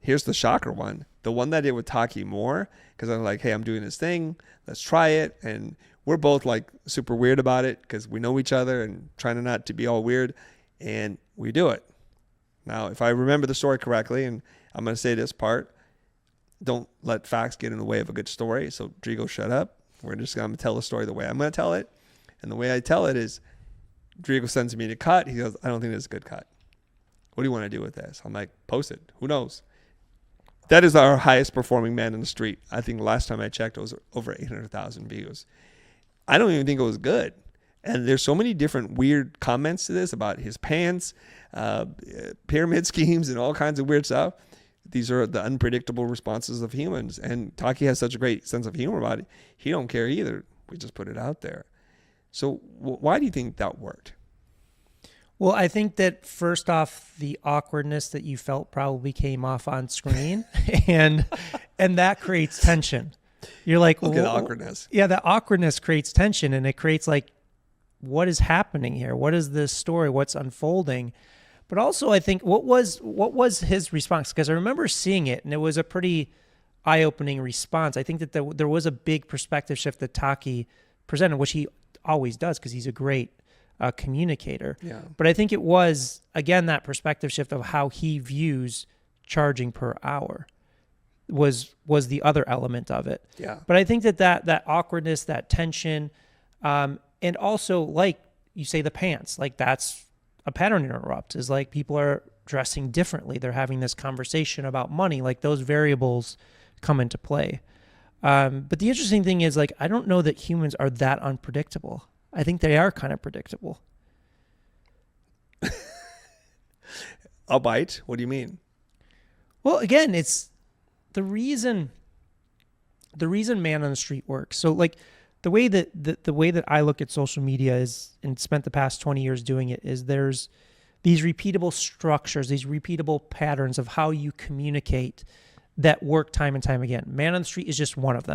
here's the shocker one. The one that I did with Taki more, because I'm like, hey, I'm doing this thing. Let's try it. And we're both like super weird about it because we know each other and trying to not to be all weird. And we do it. Now, if I remember the story correctly, and I'm going to say this part, don't let facts get in the way of a good story. So Drigo, shut up. We're just going to tell the story the way I'm going to tell it. And the way I tell it is Drigo sends me to cut. He goes, I don't think this is a good cut. What do you want to do with this? I'm like, post it. Who knows? That is our highest performing man in the street. I think last time I checked, it was over 800,000 views. I don't even think it was good. And there's so many different weird comments to this about his pants, pyramid schemes, and all kinds of weird stuff. These are the unpredictable responses of humans. And Taki has such a great sense of humor about it. He don't care either. We just put it out there. So why do you think that worked? Well, I think that first off, the awkwardness that you felt probably came off on screen, and that creates tension. You're like, look at the awkwardness. Yeah, the awkwardness creates tension, and it creates like, what is happening here? What is this story? What's unfolding? But also, I think what was his response? Because I remember seeing it, and it was a pretty eye-opening response. I think that there was a big perspective shift that Taki presented, which he always does because he's a great communicator. Yeah. But I think it was, again, that perspective shift of how he views charging per hour was the other element of it. Yeah. But I think that awkwardness, that tension, and also, like you say, the pants, like that's a pattern interrupt, is like people are dressing differently. They're having this conversation about money, like those variables come into play. But the interesting thing is, like, I don't know that humans are that unpredictable. I think they are kind of predictable. I'll bite. What do you mean? Well, again, it's the reason man on the street works. So like the way that I look at social media is, and spent the past 20 years doing it, is there's these repeatable structures, these repeatable patterns of how you communicate that work time and time again. Man on the street is just one of them.